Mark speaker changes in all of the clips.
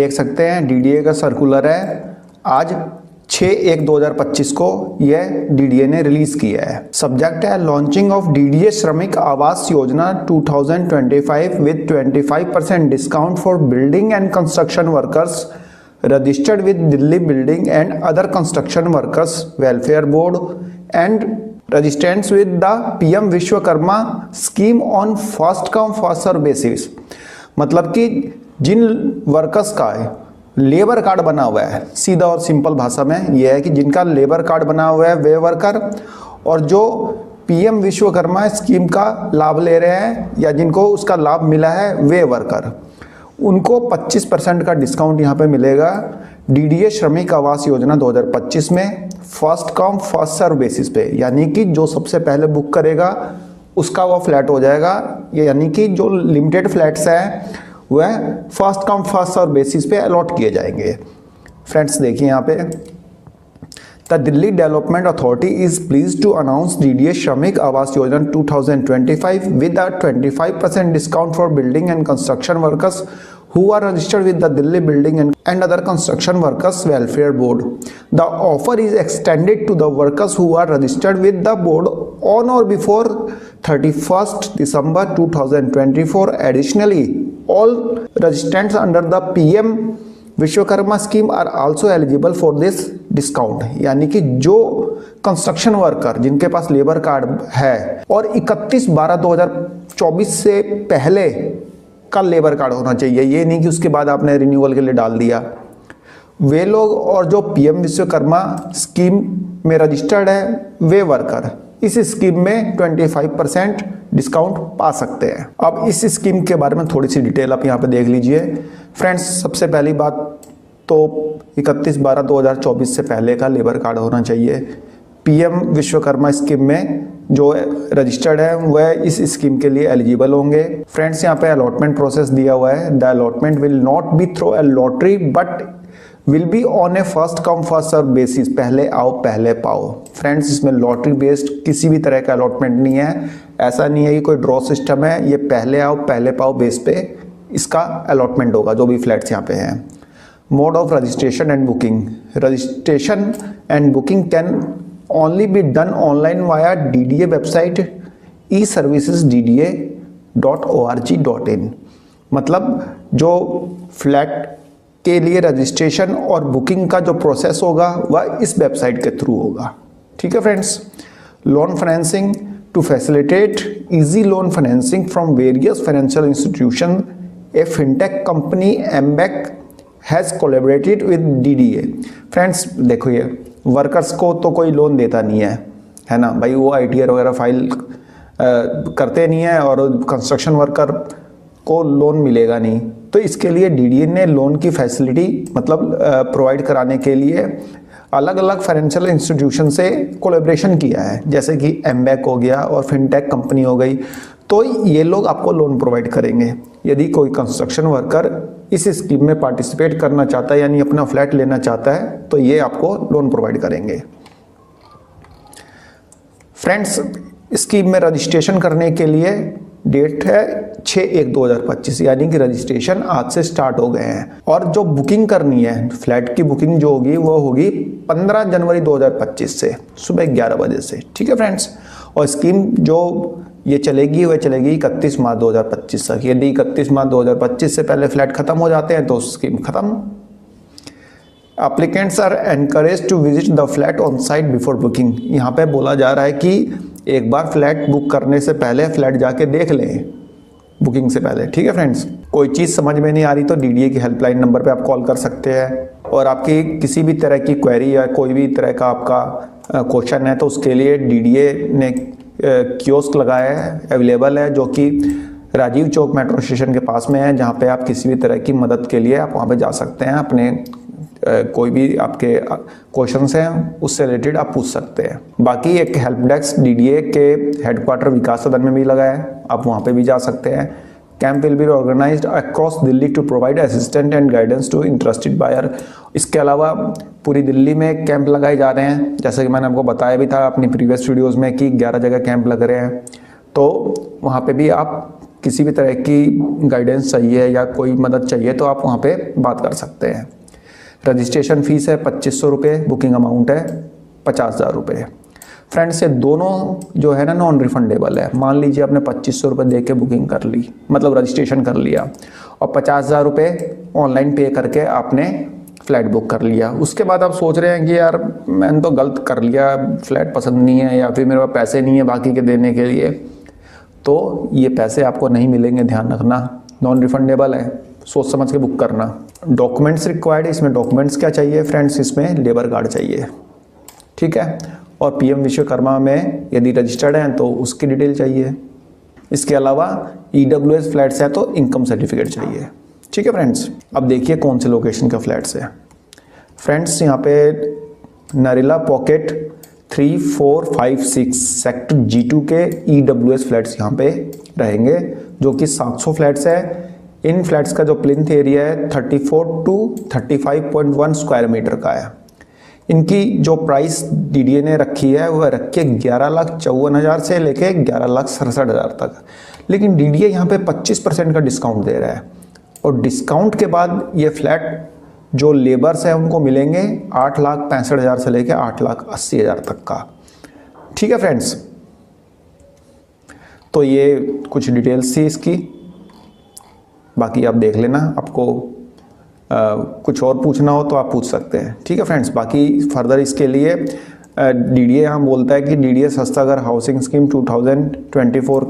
Speaker 1: देख सकते हैं डीडीए का सर्कुलर है, आज 6/1/2025 को यह डीडीए ने रिलीज किया है। सब्जेक्ट है launching of DDA Shramik Awas Yojana 2025 with 25% discount for building and construction workers registered with Delhi building and other construction workers welfare board and registrants with the PM Vishwakarma scheme on first come first serve basis. मतलब कि जिन workers का labour card बना हुआ है, सीधा और simple भाषा में यह है कि जिनका लेबर कार्ड बना हुआ है वे वर्कर, और जो पीएम विश्वकर्मा स्कीम का लाभ ले रहे हैं या जिनको उसका लाभ मिला है वे वर्कर, उनको 25% का डिस्काउंट यहाँ पे मिलेगा डीडीए श्रमिक आवास योजना 2025 में first come first serve basis पे। यानी कि जो सबसे पहले बुक करेगा उसका वो फ्लैट हो जाएगा, यानी कि जो लिमिटेड फ्लैट्स हैं वह first come first serve basis पे अलॉट किए जाएंगे। फ्रेंड्स देखिए यहाँ पे, the Delhi development authority is please to announce DDA Shramik Awas Yojana 2025 with a 25% discount for building and construction workers who are registered with the Delhi Building and other construction workers welfare board. The offer is extended to the workers who are registered with the board on or before 31st December 2024. Additionally, all registrants under the PM Vishwakarma scheme are also eligible for this discount. यानी कि जो construction worker जिनके पास labour card है और 31/12/2024 से पहले का labour card होना चाहिए, ये नहीं कि उसके बाद आपने रिन्यूअल के लिए डाल दिया, वे लोग और जो पीएम विश्वकर्मा स्कीम में रजिस्टर्ड है वे वर्कर इस स्कीम में 25% डिस्काउंट पा सकते हैं। अब इस स्कीम के बारे में थोड़ी सी डिटेल आप यहाँ पे देख लीजिए। फ्रेंड्स सबसे पहली बात तो 31/12/2024 से पहले का लेबर कार्ड होना चाहिए। पीएम विश्वकर्मा स्कीम में जो रजिस्टर्ड है वह इस स्कीम के लिए एलिजिबल होंगे। फ्रेंड्स यहाँ पे अलॉटमेंट प्रोसेस दिया हुआ है, the allotment will not be through a lottery but will be on a first come first serve basis, पहले आओ पहले पाओ। फ्रेंड्स इसमें लॉटरी बेस्ड किसी भी तरह का अलॉटमेंट नहीं है, ऐसा नहीं है कि कोई ड्रॉ सिस्टम है, ये पहले आओ पहले पाओ बेस पे इसका अलॉटमेंट होगा जो भी फ्लैट्स यहाँ पे हैं। Mode of registration and booking, registration and booking can only be done online via DDA website eservicesdda.org.in। मतलब जो फ्लैट के लिए रजिस्ट्रेशन और बुकिंग का जो प्रोसेस होगा वह इस वेबसाइट के थ्रू होगा। ठीक है friends. Loan financing to facilitate easy loan financing from various financial institution a fintech company एमबैक has collaborated with DDA. Friends देखो ये वर्कर्स को तो कोई लोन देता नहीं है ना भाई, वो आईटीआर वगैरह फाइल करते नहीं है और कंस्ट्रक्शन वर्कर को लोन मिलेगा नहीं, तो इसके लिए डीडीए ने लोन की फैसिलिटी मतलब प्रोवाइड कराने के लिए अलग अलग फाइनेंशियल इंस्टीट्यूशन से कोलैबोरेशन किया है, जैसे कि एमबैक हो गया और फिनटेक कंपनी हो गई। तो ये लोग आपको लोन प्रोवाइड करेंगे। यदि कोई कंस्ट्रक्शन वर्कर इस स्कीम में पार्टिसिपेट करना चाहता है यानी अपना फ्लैट लेना चाहता है तो ये आपको लोन प्रोवाइड करेंगे। फ्रेंड्स स्कीम में रजिस्ट्रेशन करने के लिए डेट है 6/1/2025, यानी कि रजिस्ट्रेशन आज से स्टार्ट हो गए हैं। और जो बुकिंग करनी है फ्लैट की बुकिंग जो होगी वो होगी 15 जनवरी 2025 से सुबह 11 बजे से। ठीक है फ्रेंड्स। और स्कीम जो ये चलेगी वह चलेगी 31 मार्च 2025 तक। यदि 31 मार्च 2025 से पहले फ्लैट खत्म हो जाते हैं तो स्कीम खत्म। Applicants are encourage to visit the flat on site before booking. यहाँ पे बोला जा रहा है कि एक बार फ्लैट बुक करने से पहले फ्लैट जाके देख लें बुकिंग से पहले। ठीक है फ्रेंड्स। कोई चीज़ समझ में नहीं आ रही तो डीडीए की हेल्पलाइन नंबर पे आप कॉल कर सकते हैं, और आपकी किसी भी तरह की क्वेरी या कोई भी तरह का आपका क्वेश्चन है तो उसके लिए डीडीए ने कियोस्क लगाया है, अवेलेबल है, जो कि राजीव चौक मेट्रो स्टेशन के पास में है, जहाँ पे आप किसी भी तरह की मदद के लिए आप वहाँ पे जा सकते हैं। अपने कोई भी आपके क्वेश्चंस हैं उससे रिलेटेड आप पूछ सकते हैं। बाकी एक हेल्प डेस्क डीडीए के हेडक्वार्टर विकास सदन में भी लगा है, आप वहाँ पे भी जा सकते हैं। Camp will be organised across Delhi to provide assistant and guidance to interested buyer. इसके अलावा पूरी दिल्ली में कैंप लगाए जा रहे हैं, जैसे कि मैंने आपको बताया भी था अपनी प्रीवियस वीडियोस में कि 11 जगह कैंप लग रहे हैं, तो वहाँ पे भी आप किसी भी तरह की गाइडेंस चाहिए या कोई मदद चाहिए तो आप वहाँ पे बात कर सकते हैं। रजिस्ट्रेशन फ़ीस है 2500 रुपये, बुकिंग अमाउंट है 50,000 रुपये। फ्रेंड्स ये दोनों जो है ना नॉन रिफंडेबल है। मान लीजिए आपने 2500 रुपये दे के बुकिंग कर ली, मतलब रजिस्ट्रेशन कर लिया, और 50,000 रुपये ऑनलाइन पे करके आपने फ़्लैट बुक कर लिया। उसके बाद आप सोच रहे हैं कि यार मैंने तो गलत कर लिया, फ़्लैट पसंद नहीं है या फिर मेरे पास पैसे नहीं है बाकी के देने के लिए, तो ये पैसे आपको नहीं मिलेंगे, ध्यान रखना। नॉन रिफंडेबल है, सोच समझ के बुक करना। डॉक्यूमेंट्स रिक्वायर्ड, इसमें डॉक्यूमेंट्स क्या चाहिए फ्रेंड्स, इसमें लेबर कार्ड चाहिए, ठीक है, और पीएम विश्वकर्मा में यदि रजिस्टर्ड हैं तो उसकी डिटेल चाहिए। इसके अलावा ईडब्ल्यूएस फ्लैट्स हैं तो इनकम सर्टिफिकेट चाहिए, ठीक है फ्रेंड्स। अब देखिए कौन से लोकेशन का फ्लैट्स है फ्रेंड्स। यहाँ पे नरेला पॉकेट 3, 4, 5, 6 सेक्टर G2 के ईडब्ल्यूएस फ्लैट्स यहाँ पे रहेंगे, जो कि 700 फ्लैट्स है। इन फ्लैट्स का जो प्लिंथ एरिया है 34 टू 35.1 स्क्वायर मीटर का है। इनकी जो प्राइस डीडीए ने रखी है वह रखी है 11,54,000 से लेके 11,67,000 तक, लेकिन डीडीए यहाँ पे 25% का डिस्काउंट दे रहा है, और डिस्काउंट के बाद ये फ्लैट जो लेबर्स हैं उनको मिलेंगे 8,65,000 से लेके 8,80,000 तक का, ठीक है फ्रेंड्स। तो ये कुछ डिटेल्स थी इसकी, बाकी आप देख लेना। आपको कुछ और पूछना हो तो आप पूछ सकते हैं, ठीक है फ्रेंड्स। बाकी फर्दर इसके लिए डीडीए यहाँ बोलता है कि डीडीए सस्ता घर हाउसिंग स्कीम 2024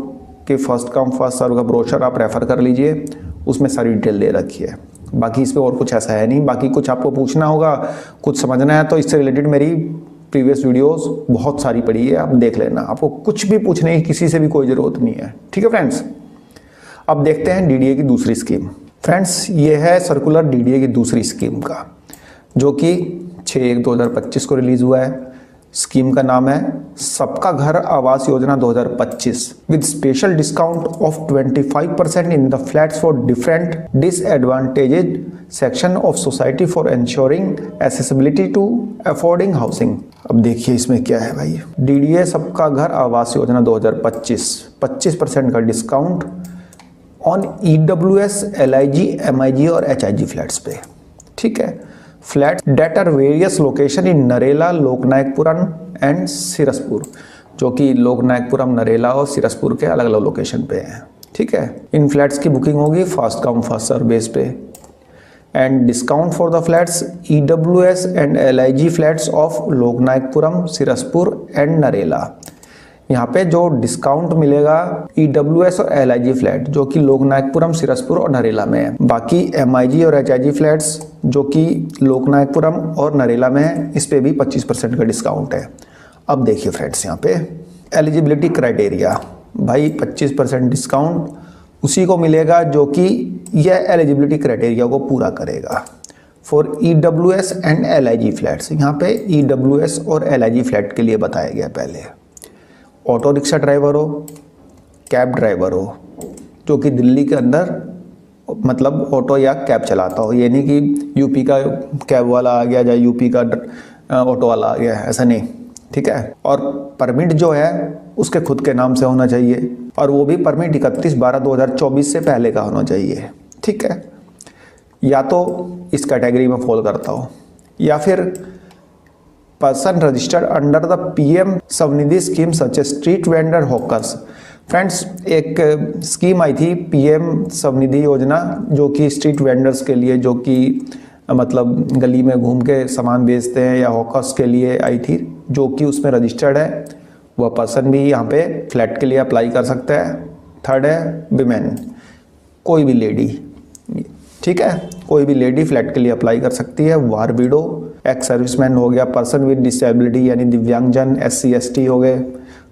Speaker 1: के फर्स्ट कम फर्स्ट सर्व का ब्रोशर आप रेफ़र कर लीजिए, उसमें सारी डिटेल दे रखी है। बाकी इस पर और कुछ ऐसा है नहीं। बाकी कुछ आपको पूछना होगा, कुछ समझना है तो इससे रिलेटेड मेरी प्रीवियस वीडियोस बहुत सारी पड़ी है, आप देख लेना। आपको कुछ भी पूछने की किसी से भी कोई ज़रूरत नहीं है, ठीक है फ्रेंड्स। अब देखते हैं डीडीए की दूसरी स्कीम। फ्रेंड्स ये है सर्कुलर डीडीए की दूसरी स्कीम का, जो कि 6/1/2025 को रिलीज़ हुआ है। स्कीम का नाम है सबका घर Awas Yojana 2025 with special discount of 25% in the flats for different disadvantaged section of society for ensuring accessibility to affording housing. अब देखिए इसमें क्या है भाई, डीडीए सबका घर आवास योजना 2025 25% का discount on EWS, LIG, MIG और एचआईजी फ्लैट्स पे, ठीक है। Flat that are various location in Narela, Lokanayakpuram and Sirsapur, जो कि लोकनायकपुरम, नरेला और सिरसपुर के अलग अलग लोकेशन पे हैं, ठीक है। इन फ्लैट्स की बुकिंग होगी first come first serve base पे। And discount for the flats EWS and LIG flats of Loknayakpuram, Sirsapur and Narela. यहाँ पे जो डिस्काउंट मिलेगा ईडब्ल्यूएस और एलआईजी फ्लैट जो कि लोकनायकपुरम, सिरसपुर और नरेला में है। बाकी एमआईजी और एचआईजी फ्लैट्स जो कि लोकनायकपुरम और नरेला में है, इस पे भी 25% का डिस्काउंट है। अब देखिए फ्रेंड्स यहाँ पे एलिजिबिलिटी क्राइटेरिया, भाई 25% डिस्काउंट उसी को मिलेगा जो कि यह एलिजिबिलिटी क्राइटेरिया को पूरा करेगा for EWS and LIG flats. यहाँ पे ईडब्ल्यूएस और एलआईजी फ्लैट के लिए बताया गया पहले। ऑटो रिक्शा ड्राइवर हो, कैब ड्राइवर हो, जो कि दिल्ली के अंदर मतलब ऑटो या कैब चलाता हो, ये नहीं कि यूपी का कैब वाला आ गया या यूपी का ऑटो वाला आ गया, ऐसा नहीं, ठीक है। और परमिट जो है उसके खुद के नाम से होना चाहिए, और वो भी परमिट 31/12/2024 से पहले का होना चाहिए, ठीक है। या तो इस कैटेगरी में फॉल करता हो, या फिर person registered under the PM Svanidhi scheme such A street vendor hawkers. Friends एक स्कीम आई थी पीएम स्वनिधि योजना, जो कि स्ट्रीट वेंडर्स के लिए, जो कि मतलब गली में घूम के सामान बेचते हैं, या हॉकर्स के लिए आई थी, जो कि उसमें रजिस्टर्ड है। वह पर्सन भी यहाँ पे फ्लैट के लिए अप्लाई कर सकता है। थर्ड है विमेन, कोई भी लेडी, ठीक है, कोई भी लेडी फ्लैट के लिए अप्लाई कर सकती है। वार विडो, एक्स सर्विसमैन हो गया, पर्सन विद डिसेबिलिटी यानी दिव्यांगजन, SC ST हो गए,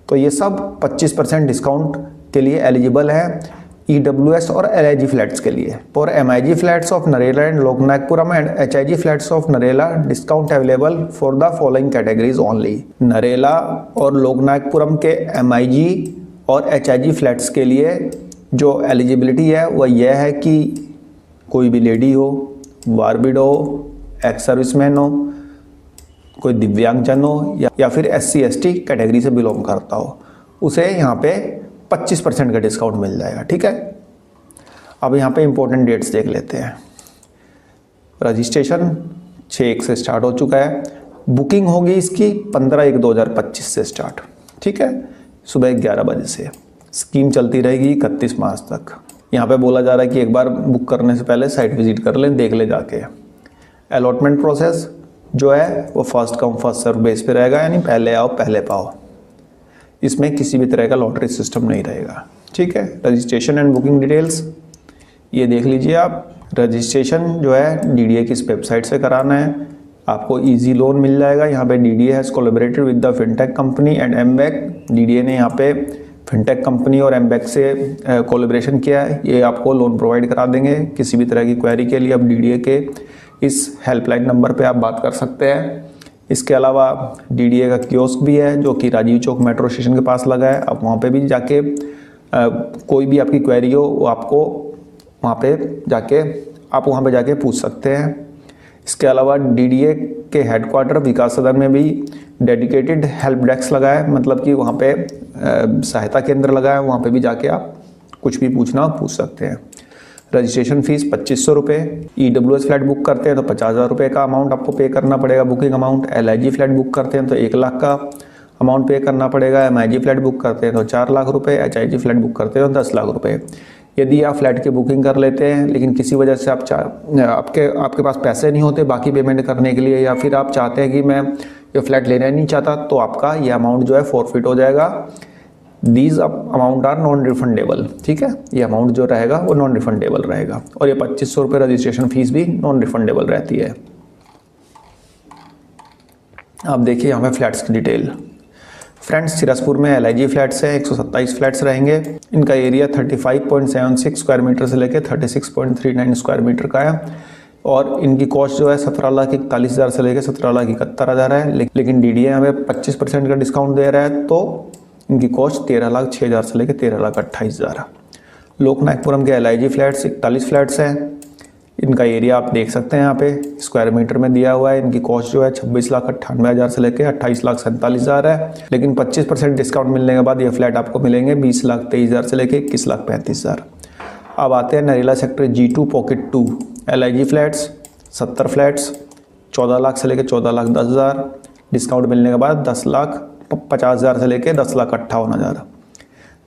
Speaker 1: तो ये सब 25% डिस्काउंट के लिए एलिजिबल है ईडब्ल्यूएस और एलआईजी फ्लैट्स के लिए। For MIG flats of Narela and Loknayakpuram and HIG flats of Narela discount available for the following categories only. Narela और लोकनायकपुरम के एमआईजी और एचआईजी फ्लैट्स के लिए जो एलिजिबिलिटी है वह यह है कि कोई भी लेडी हो, वारबिड हो, एक्स सर्विसमैन हो, कोई दिव्यांगजन हो, या फिर SC ST कैटेगरी से बिलोंग करता हो, उसे यहाँ पे 25% का डिस्काउंट मिल जाएगा। ठीक है, अब यहाँ पे इंपॉर्टेंट डेट्स देख लेते हैं। रजिस्ट्रेशन 6/1 से स्टार्ट हो चुका है। बुकिंग होगी इसकी 15/1/2025 से स्टार्ट। ठीक है, सुबह 11 बजे से स्कीम चलती रहेगी 31 मार्च तक। यहाँ पे बोला जा रहा है कि एक बार बुक करने से पहले साइट विजिट कर लें, देख ले जाके। अलॉटमेंट प्रोसेस जो है वो first come first serve base पे रहेगा, यानी पहले आओ पहले पाओ। इसमें किसी भी तरह का लॉटरी सिस्टम नहीं रहेगा। ठीक है, रजिस्ट्रेशन एंड बुकिंग डिटेल्स ये देख लीजिए आप। रजिस्ट्रेशन जो है डीडीए की इस वेबसाइट से कराना है, आपको इजी लोन मिल जाएगा। यहाँ पे DDA has collaborated with the fintech company and एमबैक। डीडीए ने यहाँ पे फिनटेक कंपनी और एमबैक से कोलैबोरेशन किया है, ये आपको लोन प्रोवाइड करा देंगे। किसी भी तरह की क्वेरी के लिए आप डीडीए के इस हेल्पलाइन नंबर पे आप बात कर सकते हैं। इसके अलावा डीडीए का कियोस्क भी है जो कि राजीव चौक मेट्रो स्टेशन के पास लगा है। आप वहाँ पे भी जाके कोई भी आपकी क्वेरी हो वो आपको वहाँ पे जाके पूछ सकते हैं। इसके अलावा डीडीए के हेडक्वार्टर विकास सदन में भी डेडिकेटेड हेल्प डेस्क लगा है, मतलब कि वहाँ पे सहायता केंद्र लगा है, वहाँ पे भी जाके आप कुछ भी पूछ सकते हैं। रजिस्ट्रेशन फीस 2500 रुपये। EWS फ्लैट बुक करते हैं तो 50,000 रुपये का अमाउंट आपको पे करना पड़ेगा booking amount. LIG flat book करते हैं तो 1 लाख का अमाउंट पे करना पड़ेगा। MIG फ्लैट बुक करते हैं तो 4 लाख रुपये। HIG फ्लैट बुक करते हैं तो 10 लाख रुपये। यदि आप फ्लैट की बुकिंग कर लेते हैं लेकिन किसी वजह से आपके पास पैसे नहीं होते बाकी पेमेंट करने के लिए, या फिर आप चाहते हैं कि मैं ये फ्लैट लेना ही नहीं चाहता, तो आपका ये अमाउंट जो है फॉरफिट हो जाएगा। These amount are non refundable. ठीक है, ये अमाउंट जो रहेगा वो नॉन रिफंडेबल रहेगा। और ये 2500 रुपये रजिस्ट्रेशन फीस भी नॉन रिफंडेबल रहती है। आप देखिए यहाँ पे फ्लैट्स की डिटेल। फ्रेंड्स, सिरसपुर में LIG फ्लैट्स हैं, 127 फ्लैट्स रहेंगे। इनका एरिया 35.76 स्क्वायर मीटर से लेकर 36.39 स्क्वायर मीटर का है। और इनकी कॉस्ट जो है 17,41,000 से लेकर 17,71,000 है। लेकिन डीडीए हमें 25% का डिस्काउंट दे रहा है, तो इनकी कॉस्ट 13,06,000 से लेकर 13,28,000। लोकनायकपुरम के LIG फ्लैट्स 41 फ्लैट्स हैं। इनका एरिया आप देख सकते हैं यहाँ पे स्क्वायर मीटर में दिया हुआ है। इनकी कॉस्ट जो है 26,98,000 से लेकर 28,47,000 है। लेकिन 25% डिस्काउंट मिलने के बाद ये फ्लैट आपको मिलेंगे 20,23,000 से लेकर 21,35,000। अब आते हैं Narela sector G2 pocket 2 LIG flats 70 flats 14 lakh से लेकर 14,10,000। डिस्काउंट मिलने के बाद 10,50,000 से लेकर 10,58,000।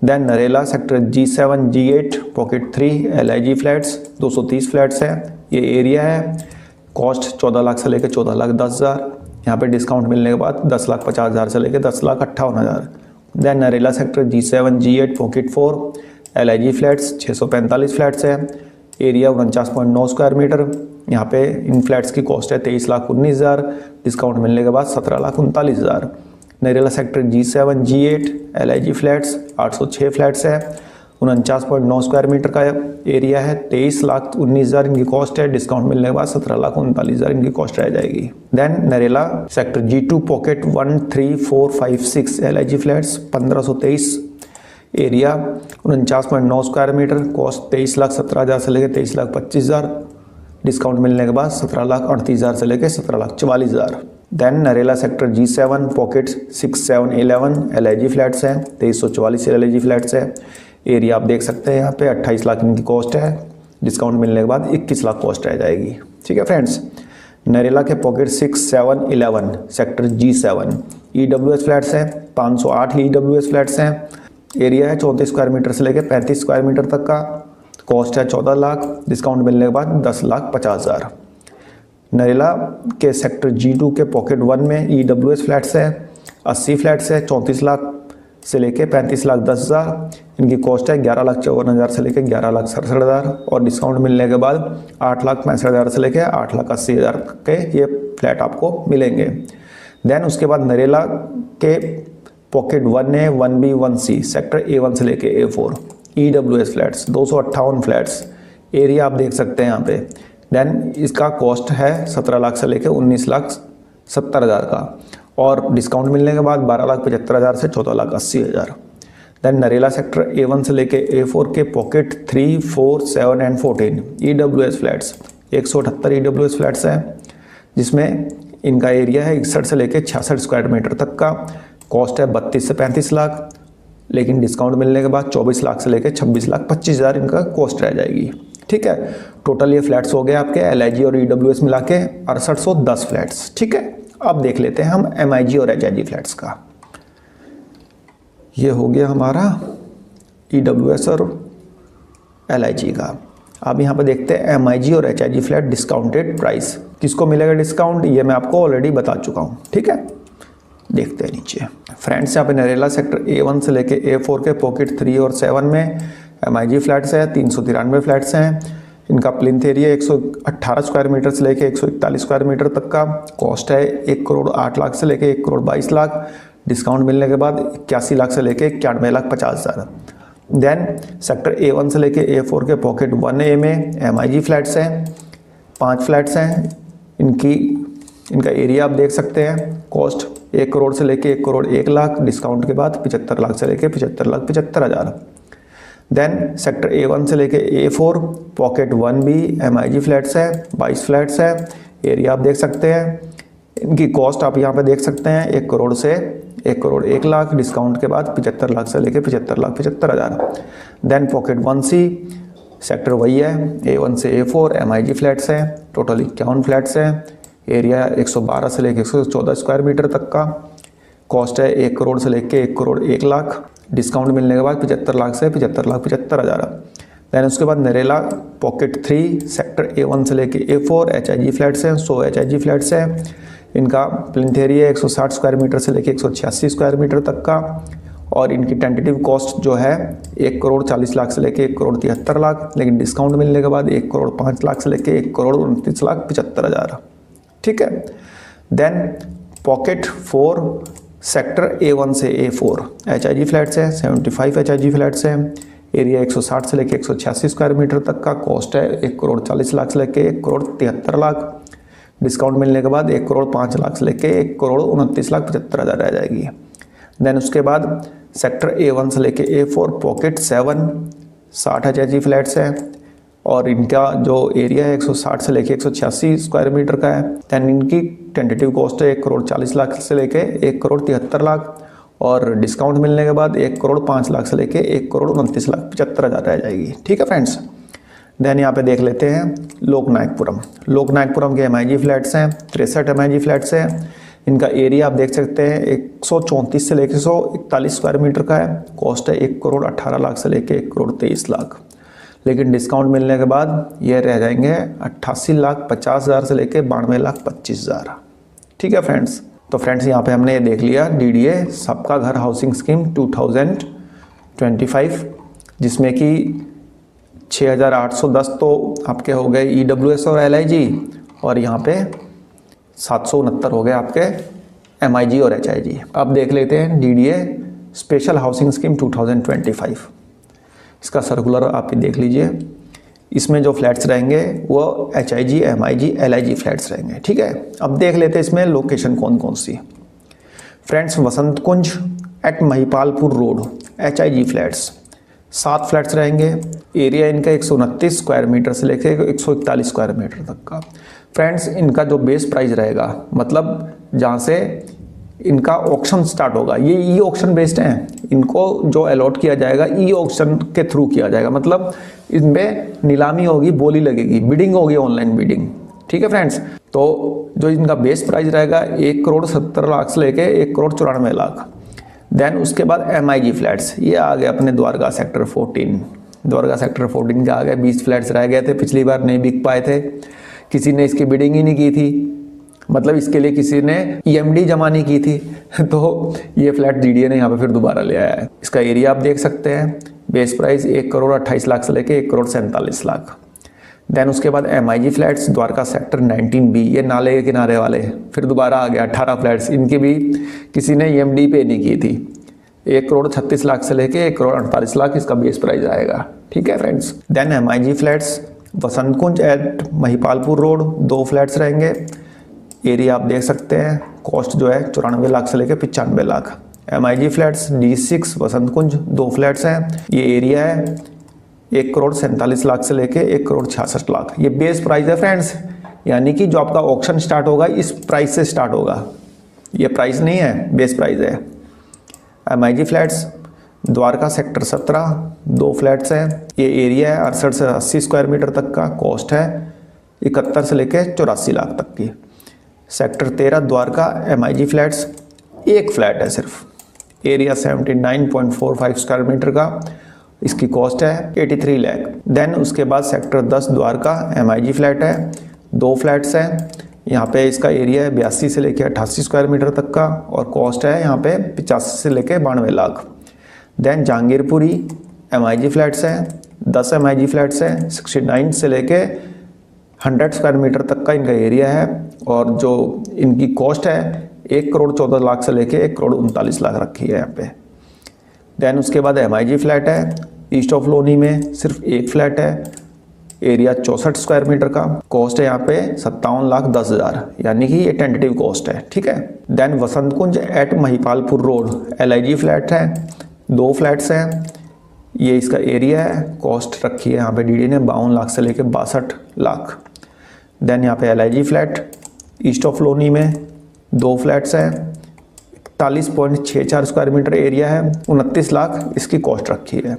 Speaker 1: Then Narela sector G7 G8 pocket 3 LIG flats 230 flats हैं। ये एरिया है। कॉस्ट 14 लाख से लेकर 14,10,000। यहाँ पे डिस्काउंट मिलने के बाद 10,50,000 से लेकर 10,58,000। Then Narela sector G7 G8 pocket 4 LIG flats 645 flats हैं। Area 49.9 square metre. यहाँ पे इन फ्लैट्स की कॉस्ट है 23,19,000। डिस्काउंट मिलने के बाद 17,39,000। Narela sector G7 G8 LIG flats 806 flats है, 49.9 स्क्वायर मीटर का एरिया है। 23,19,000 इनकी कॉस्ट है। डिस्काउंट मिलने के बाद 17,39,000 इनकी कॉस्ट रह जाएगी। Then Narela sector G2 pocket 1, 3, 4, 5, 6 LIG flats 1523 area 49.9 square metre. Cost 23,17,000 से लेकर 23,25,000। डिस्काउंट मिलने के बाद 17,38,000 से लेकर 17,44,000। Then Narela sector G7 pocket 6, 7, 11 LIG flats हैं 2344 LIG फ्लैट्स है। एरिया आप देख सकते हैं यहाँ पे 28 लाख इनकी कॉस्ट है। डिस्काउंट मिलने के बाद 21 लाख कॉस्ट रह जाएगी। ठीक है फ्रेंड्स, नरेला के pocket 6, 7, 11 sector G7 EWS flats हैं 508 EWS फ्लैट्स हैं। एरिया है 34 स्क्वायर मीटर से लेकर 35 स्क्वायर मीटर तक का। कॉस्ट है 14 लाख। डिस्काउंट मिलने के बाद 10,50,000। नरेला के सेक्टर G2 के पॉकेट 1 में EWS फ्लैट्स है 80 फ्लैट्स है 34 लाख से लेके 35,10,000। इनकी कॉस्ट है 11,54,000 से लेके 11,67,000 और डिस्काउंट मिलने के बाद 8,65,000 से लेके 8,80,000 के ये फ्लैट आपको मिलेंगे। देन उसके बाद नरेला के pocket 1A 1B 1C sector A1 से लेके A4 EWS flats 258 flats. Area आप देख सकते हैं यहाँ पे। देन इसका कॉस्ट है 17 लाख से लेकर 19,70,000 का और डिस्काउंट मिलने के बाद 12,75,000 से 14,80,000। देन नरेला सेक्टर A1 से लेकर A4 के pocket 3, 4, 7 and 14 EWS flats 178 EWS flats हैं, जिसमें इनका एरिया है 61 से लेकर 66 स्क्वायर मीटर तक का। कॉस्ट है 32 से 35 लाख। लेकिन डिस्काउंट मिलने के बाद 24 लाख से लेकर 26,25,000 इनका कॉस्ट रह जाएगी। ठीक है, टोटल ये फ्लैट्स हो गए आपके LIG और EWS मिला के 6810 फ्लैट्स। ठीक है, अब देख लेते हैं हम MIG और HIG फ्लैट्स का। ये हो गया हमारा EWS और LIG का। अब यहाँ पे देखते हैं MIG और HIG फ्लैट डिस्काउंटेड प्राइस, किसको मिलेगा डिस्काउंट, ये मैं आपको ऑलरेडी बता चुका हूँ। ठीक है, देखते हैं नीचे। फ्रेंड्स, यहाँ पे नरेला सेक्टर A1 से लेके A4 के पॉकेट 3 और 7 में MIG फ्लैट्स है, 393 फ्लैट्स हैं। इनका प्लिंथ एरिया 118 स्क्वायर मीटर से लेके 141 स्क्वायर मीटर तक का। कॉस्ट है 1 करोड़ 8 लाख से लेके 1 करोड़ 22 लाख। डिस्काउंट मिलने के बाद 81 लाख से लेके 91,50,000। देन सेक्टर A1 से लेके A4 के पॉकेट 1A में MIG फ्लैट्स हैं, 5 फ्लैट्स हैं। इनका एरिया आप देख सकते हैं। कॉस्ट 1 करोड़ से लेके 1 करोड़ 1 लाख। डिस्काउंट के बाद 75 लाख से लेके 75,75,000। देन सेक्टर A1 से लेके A4 pocket 1B MIG flats है, 22 फ्लैट्स है। एरिया आप देख सकते हैं। इनकी कॉस्ट आप यहाँ पे देख सकते हैं 1 करोड़ से 1 करोड़ 1 लाख। डिस्काउंट के बाद 75 लाख से लेके 75,75,000। देन पॉकेट 1C सेक्टर वही है, A1 से A4 MIG फ्लैट्स हैं, टोटल 51 फ्लैट्स हैं। एरिया 112 से लेके 114 स्क्वायर मीटर तक का। कॉस्ट है 1 करोड़ से लेके 1 करोड़ 1 लाख। डिस्काउंट मिलने के बाद 75 लाख से 75,75,000। दैन उसके बाद नरेला पॉकेट 3 सेक्टर A1 से लेके A4 HIG फ्लैट्स हैं, 100 HIG फ्लैट्स हैं। इनका प्लिंथ एरिया 160 स्क्वायर मीटर से लेके 186 स्क्वायर मीटर तक का। और इनकी टेंटेटिव कॉस्ट जो है 1 करोड़ 40 लाख से लेके 1 करोड़ 73 लाख। लेकिन डिस्काउंट मिलने के बाद 1 करोड़ 5 लाख से लेके 1 करोड़ 29,75,000। ठीक है। देन पॉकेट 4 सेक्टर A1 से A4 HIG फ्लैट्स हैं, 75 HIG फ्लैट्स हैं। एरिया 160 से लेके 186 स्क्वायर मीटर तक का। कॉस्ट है 1 करोड़ 40 लाख से लेके 1 करोड़ 73 लाख। डिस्काउंट मिलने के बाद 1 करोड़ 5 लाख से लेके 1 करोड़ 29,75,000 रह जाएगी। देन उसके बाद सेक्टर A1 से लेके A4 पॉकेट 7 60 HIG फ्लैट्स हैं और इनका जो एरिया है 160 से लेके 186 स्क्वायर मीटर का है। दैन इनकी टेंटेटिव कॉस्ट है 1 करोड़ 40 लाख से लेके 1 करोड़ 73 लाख और डिस्काउंट मिलने के बाद 1 करोड़ 5 लाख से लेके 1 करोड़ 29,75,000 रह जाएगी। ठीक है फ्रेंड्स। देन यहाँ पे देख लेते हैं लोकनायकपुरम। लोकनायकपुरम के MIG फ्लैट्स हैं, 63 MIG फ्लैट्स हैं। इनका एरिया आप देख सकते हैं 134 से लेके 141 स्क्वायर मीटर का है। कॉस्ट है 1 करोड़ 18 लाख से लेके 1 करोड़ 23 लाख। लेकिन डिस्काउंट मिलने के बाद ये रह जाएंगे 88,50,000 से लेके 92,25,000। ठीक है फ्रेंड्स। तो फ्रेंड्स यहाँ पे हमने ये देख लिया DDA सबका घर हाउसिंग स्कीम 2025, जिसमें कि 6,810 तो आपके हो गए EWS और LIG और यहाँ पे 769 हो गए आपके MIG और HIG। अब देख लेते हैं DDA स्पेशल हाउसिंग स्कीम 2025। इसका सर्कुलर आप देख लीजिए। इसमें जो फ्लैट्स रहेंगे वो HIG MIG LIG फ्लैट्स रहेंगे। ठीक है। अब देख लेते हैं इसमें लोकेशन कौन कौन सी। Friends, Vasant Kunj at Mahipalpur road HIG flats 7 flats रहेंगे। एरिया इनका 129 स्क्वायर मीटर से लेकर 141 स्क्वायर मीटर तक का। फ्रेंड्स, इनका जो बेस प्राइस रहेगा, मतलब जहाँ से इनका ऑक्शन स्टार्ट होगा, ये ई ऑक्शन बेस्ड हैं। इनको जो अलॉट किया जाएगा ई ऑक्शन के थ्रू किया जाएगा, मतलब इनमें नीलामी होगी, बोली लगेगी, बिडिंग होगी, ऑनलाइन बिडिंग। ठीक है फ्रेंड्स। तो जो इनका बेस प्राइस रहेगा 1 करोड़ 70 लाख से लेके 1 करोड़ 94 लाख। देन उसके बाद MIG फ्लैट्स, ये आ गए अपने द्वारका सेक्टर 14। द्वारका सेक्टर 14 के आ गए 20 फ्लैट्स रह गए थे, पिछली बार नहीं बिक पाए थे, किसी ने इसकी बिडिंग ही नहीं की थी, मतलब इसके लिए किसी ने EMD जमा नहीं की थी। तो ये फ्लैट DDA ने यहाँ पे फिर दोबारा ले आया है। इसका एरिया आप देख सकते हैं। बेस प्राइस 1 करोड़ 28 लाख से लेके 1 करोड़ 47 लाख। देन उसके बाद MIG flats Dwarka sector 19B, ये नाले के किनारे वाले, फिर दोबारा आ गया 18 फ्लैट्स। इनकी भी किसी ने EMD पे नहीं की थी। 1 करोड़ 36 लाख से लेके 1 करोड़ 48 लाख इसका बेस प्राइस आएगा। ठीक है friends. Then MIG flats Vasant Kunj at Mahipalpur road 2 flats रहेंगे। एरिया आप देख सकते हैं। कॉस्ट जो है 94 लाख से लेके 95 लाख। MIG फ्लैट्स D6 वसंत कुंज 2 फ्लैट्स हैं। ये एरिया है 1 करोड़ 47 लाख से लेके 1 करोड़ 66 लाख। ये बेस प्राइस है फ्रेंड्स, यानी कि जो आपका ऑक्शन स्टार्ट होगा इस प्राइस से स्टार्ट होगा। ये प्राइस नहीं है, बेस प्राइस है। MIG flats Dwarka sector 17 2 flats हैं। ये एरिया है 68 से 80 स्क्वायर मीटर तक का। कॉस्ट है 71 से लेके 84 लाख तक की। सेक्टर 13 द्वारका MIG फ्लैट्स, एक फ्लैट है सिर्फ, एरिया 79.45 स्क्वायर मीटर का। इसकी कॉस्ट है 83 लाख। देन उसके बाद सेक्टर 10 द्वारका MIG फ्लैट है, 2 फ्लैट्स हैं। यहाँ पे इसका एरिया है 82 से लेके 88 स्क्वायर मीटर तक का और कॉस्ट है यहाँ पे 85 से लेके 92 lakh. Then Jahangirpuri MIG flats हैं, 10 MIG फ्लैट्स हैं, 69 से लेके 100 स्क्वायर मीटर तक का इनका एरिया है और जो इनकी कॉस्ट है 1 करोड़ 14 लाख से लेके 1 करोड़ 39 लाख रखी है यहाँ पे। देन उसके बाद MIG फ्लैट है ईस्ट ऑफ लोनी में, सिर्फ एक फ्लैट है, एरिया 64 स्क्वायर मीटर का। कॉस्ट है यहाँ पे 57,10,000, यानी कि ये टेंटेटिव कॉस्ट है, ठीक है। Then Vasant Kunj at Mahipalpur road LIG flat है, 2 फ्लैट्स हैं। ये इसका एरिया है, कॉस्ट रखी है यहाँ पे DD ने 52 लाख से लेके 62 लाख। देन यहाँ पे LIG flat east of Loni में 2 फ्लैट्स हैं, 41.64 स्क्वायर मीटर एरिया है, 29 लाख इसकी कॉस्ट रखी है।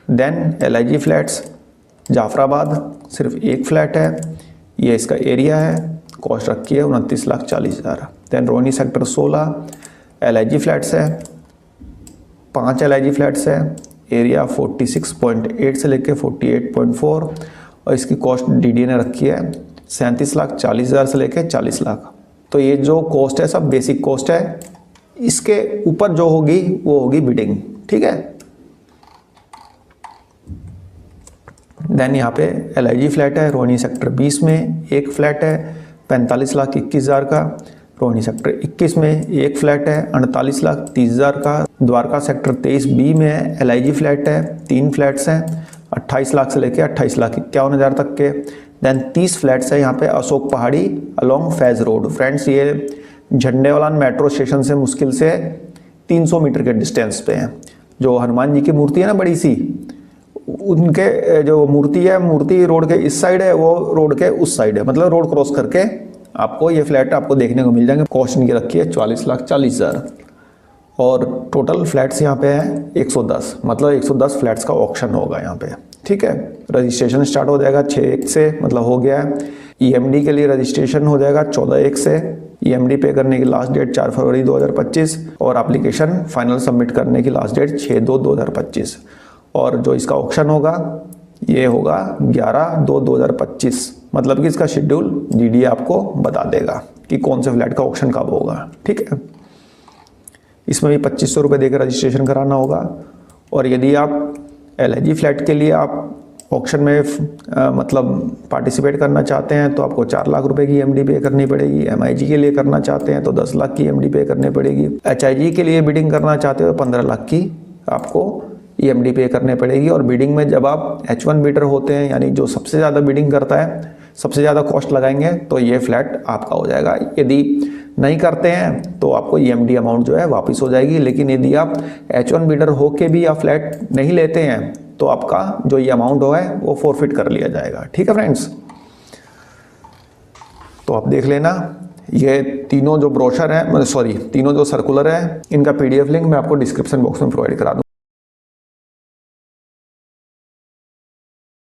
Speaker 1: देन LIG फ्लैट्स जाफराबाद, सिर्फ एक फ्लैट है, ये इसका एरिया है, कॉस्ट रखी है 29,40,000। Then Rohini sector 16 LIG flats है, 5 LIG फ्लैट्स है, एरिया 46.8 से लेके 48.4 और इसकी कॉस्ट DD ने रखी है 37,40,000 से लेके 40 लाख। तो ये जो कॉस्ट है सब बेसिक कॉस्ट है, इसके ऊपर जो होगी वो होगी बिडिंग, ठीक है। देन यहाँ पे LIG फ्लैट है रोहिणी सेक्टर 20 में, एक फ्लैट है 45,21,000 का। रोहिणी सेक्टर 21 में एक फ्लैट है 48,30,000 का। द्वारका सेक्टर 23B में LIG फ्लैट है, 3 फ्लैट्स हैं, 28 लाख से लेके 28,51,000 तक के। देन 30 फ्लैट्स है यहाँ पे अशोक पहाड़ी अलोंग फैज रोड। फ्रेंड्स ये झंडेवालान मेट्रो स्टेशन से मुश्किल से 300 मीटर के डिस्टेंस पे है। जो हनुमान जी की मूर्ति है ना बड़ी सी, उनके जो मूर्ति है, मूर्ति रोड के इस साइड है, वो रोड के उस साइड है, मतलब रोड क्रॉस करके आपको ये फ्लैट आपको देखने को मिल जाएंगे। कॉस्ट इनकी रखी है 44,40,000 और टोटल फ्लैट्स यहाँ पे है 110, मतलब 110 फ्लैट्स का ऑक्शन होगा यहाँ पे, ठीक है। रजिस्ट्रेशन स्टार्ट हो जाएगा 6/1 से, मतलब हो गया है। EMD के लिए रजिस्ट्रेशन हो जाएगा 14/1 से। EMD पे करने की लास्ट डेट 4 फरवरी 2025 और एप्लीकेशन फाइनल सबमिट करने की लास्ट डेट 6/2/2025 और जो इसका ऑक्शन होगा ये होगा 11/2/2025, मतलब कि इसका शेड्यूल DD आपको बता देगा कि कौन से फ्लैट का ऑक्शन कब होगा, ठीक है। इसमें भी 2500 रुपये देकर रजिस्ट्रेशन कराना होगा और यदि आप LIG फ्लैट के लिए आप ऑक्शन में मतलब पार्टिसिपेट करना चाहते हैं तो आपको 4 लाख रुपए की EMD पे करनी पड़ेगी। MIG के लिए करना चाहते हैं तो 10 लाख की EMD पे करनी पड़ेगी। HIG के लिए बिडिंग करना चाहते हो 15 लाख की आपको EMD पे करने पड़ेगी। और बिडिंग में जब आप H1 बिडर होते हैं, यानी जो सबसे ज़्यादा बिडिंग करता है, सबसे ज़्यादा कॉस्ट लगाएंगे, तो ये फ्लैट आपका हो जाएगा। यदि नहीं करते हैं तो आपको EMD अमाउंट जो है वापस हो जाएगी। लेकिन यदि आप H1 बिडर होके भी आप फ्लैट नहीं लेते हैं तो आपका जो ये अमाउंट है वो फॉरफिट कर लिया जाएगा, ठीक है फ्रेंड्स। तो आप देख लेना, ये तीनों जो ब्रोशर है, तीनों जो सर्कुलर है, इनका PDF लिंक मैं आपको डिस्क्रिप्शन बॉक्स में प्रोवाइड करा दूँ।